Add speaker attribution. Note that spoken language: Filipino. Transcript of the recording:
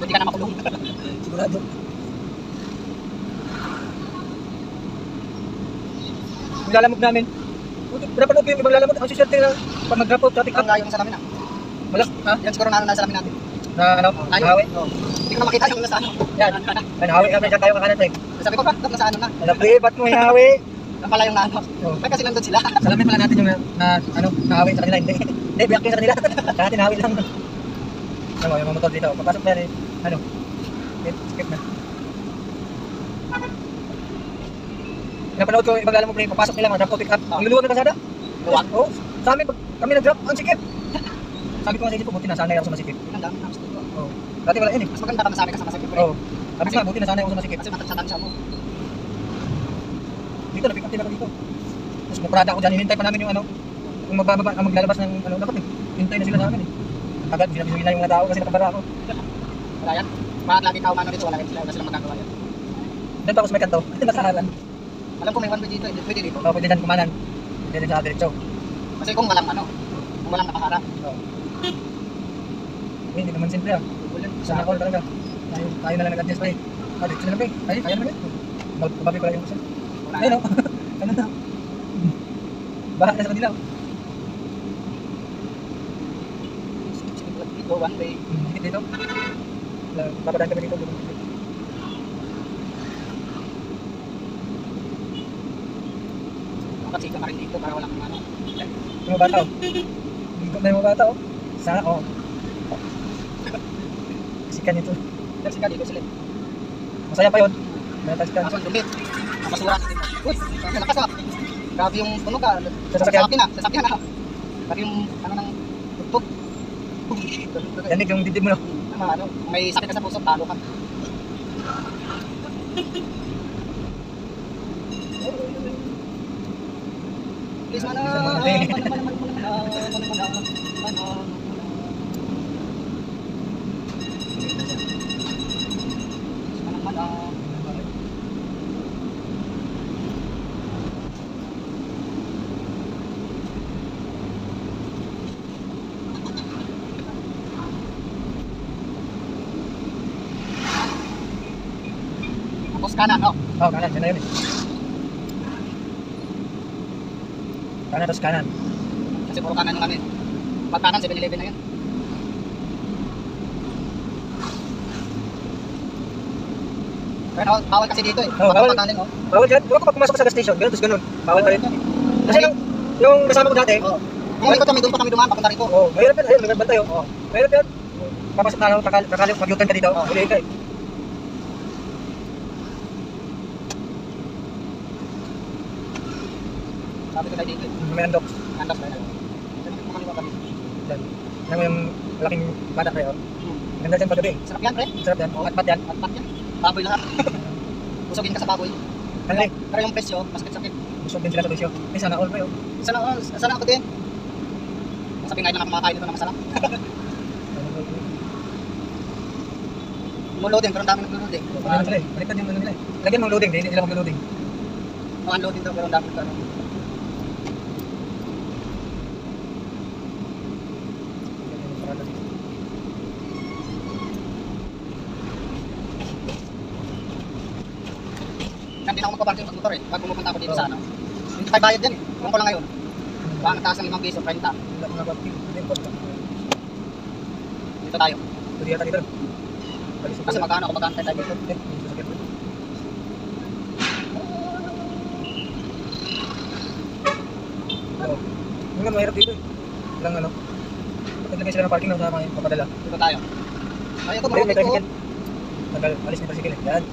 Speaker 1: hindi ka na makulong.
Speaker 2: Sigurado. Yung lalamog namin. Pinapanood ko yung ibang lalamog. Ang suswerte na pag mag-drop out, traffic
Speaker 1: Ang
Speaker 2: up.
Speaker 1: layo ng salamin ah.
Speaker 2: Malak, ha?
Speaker 1: Yan siguro na nasa salamin natin.
Speaker 2: Na ano?
Speaker 1: Layo.
Speaker 2: Nahawi?
Speaker 1: Oo. Hindi ko na makita yung nasa ano.
Speaker 2: Yan. Ay, nahawi kami. Diyan tayo kakanan, pre.
Speaker 1: Sabi ko, bakit nasa ano na?
Speaker 2: Alam, pre, ba't mo hinahawi?
Speaker 1: Ang pala yung na ano.
Speaker 2: Oh.
Speaker 1: Ay kasi nandun sila.
Speaker 2: Salamin pala natin yung nahawi sa kanila. Hindi. Hindi, biyak yun sa kanila. Sa atin, nahawi lang. Ano, yung mga motor dito. Papasok na rin. Ano? Skip na. Pinapanood ko yung ibang lalamog, pre. Papasok nila, mga drop out, pick up. Ang luluwag ng kasada.
Speaker 1: Luwag?
Speaker 2: Oo. Sa amin, pag kami nag-drop, ang sikip. Sabi ko nga sa isip ko, buti nasanay ako sa masikip.
Speaker 1: Ang dami tapos dito.
Speaker 2: Oo. Dati wala yun eh.
Speaker 1: Mas maganda ka masabi ka sa masakit.
Speaker 2: Oo. Sabi ko nga, buti nasanay ako sa masikip.
Speaker 1: Kasi matatsadan siya mo.
Speaker 2: Dito, na-pick up din ako dito. Tapos maprada ako dyan, hinintay pa namin yung ano, yung magbababa, ang maglalabas ng ano, dapat eh. Hintay na sila sa amin eh. Agad, sinabi na yung mga tao kasi nakabara ako.
Speaker 1: Wala yan. Bakit lagi ka umano dito? Wala silang magagawa yan.
Speaker 2: Doon pa ako sa may kanto, nakahalan.
Speaker 1: Alam ko may one way dito. Hindi pwede dito.
Speaker 2: Oo, pwede dyan kumanan. Pwede dyan sa diretso.
Speaker 1: Kasi kung walang ano. Kung walang nakaharap.
Speaker 2: Oo. Hindi naman simple ah. Sana all talaga. Tayo na lang nag-adjust pa eh. Diretso na lang pa eh. Kaya naman yan. Bababi pala yung isa. Ayun o. Ano na? Baha na sa kanila.
Speaker 1: Dito, one way.
Speaker 2: Dikit dito. Papadaan kami dito.
Speaker 1: Kasi ka rin dito para walang ano.
Speaker 2: Yung mga bata o. Higop na yung mga bata o. Sana o. Sikan ito.
Speaker 1: Kasi ka dito sila.
Speaker 2: Masaya pa yun. Nataskan.
Speaker 1: Kaso ang dumit. Masura sa dito. Uy, ang lakas ah. Grabe yung tunog ah.
Speaker 2: Sasakyan.
Speaker 1: Sasakyan ah. Grabe yung ano ng tugtog.
Speaker 2: Yanig yung dibdib mo no.
Speaker 1: Ano, may sakit ka sa puso, talo ka. Please mana. Tapos kanan, no?
Speaker 2: Oo, kanan. Yan na yun eh. Kanan tapos kanan.
Speaker 1: Kasi puro kanan yung ano eh. Pag kanan, 7-Eleven na yun. Pero bawal kasi dito eh.
Speaker 2: Oo, bawal.
Speaker 1: Pag kanan, oh.
Speaker 2: Bawal dyan. Huwag ko pag pumasok ka sa gas station. Ganun tapos ganun. Bawal pa rin. Kasi yung kasama ko dati.
Speaker 1: Oo. Yung ikot kami, doon pa kami dumaan, papunta rito.
Speaker 2: Oo, mahirap yun. Ayun, nagbantay tayo. Oo. Mahirap yun. Papasok na ako, kakali mag-U-turn ka dito. Huli ka eh.
Speaker 1: Sabi ko tayo dito eh.
Speaker 2: May andok.
Speaker 1: Andas tayo. Sabi ko kami kami.
Speaker 2: Dyan. Yan mo yung malaking badak kayo. Ganda dyan paggabi.
Speaker 1: Sarap yan, pre.
Speaker 2: Sarap yan. At pat yan.
Speaker 1: At yan. Baboy lahat. Busogin ka sa baboy.
Speaker 2: Ano eh.
Speaker 1: Pero yung presyo, masakit-sakit.
Speaker 2: Busog din sila sa presyo. Eh, sana all pa yun.
Speaker 1: Sana ako din. Sabi nga lang ako makakain dito na masarap. Loading, pero ang dami nag-loading.
Speaker 2: Ano sila eh. Baliktad yung ano nila eh. Lagyan mong loading. Hindi nila mag-loading.
Speaker 1: Mga unloading daw, pero ang dami nag-loading. Hindi na ako magpaparking sa motor eh. Pag pumupunta ako dito sa ano. Hindi tayo bayad yan eh. Kung ko lang ngayon. Baka nagtaas ng 5 piso, 30.
Speaker 2: Wala mga parking. Hindi po.
Speaker 1: Dito tayo.
Speaker 2: Pwede yata dito.
Speaker 1: Kasi magkano ako magkantay tayo dito.
Speaker 2: Eh, sasakyan mo. Oo. Yung nga mahirap dito eh. Walang ano. Naglagay sila ng parking na sa mga papadala.
Speaker 1: Dito tayo. Ay, ito
Speaker 2: Ayun, may
Speaker 1: marunong dito.
Speaker 2: tricycle. Tagal, alis na tricycle eh. Yan.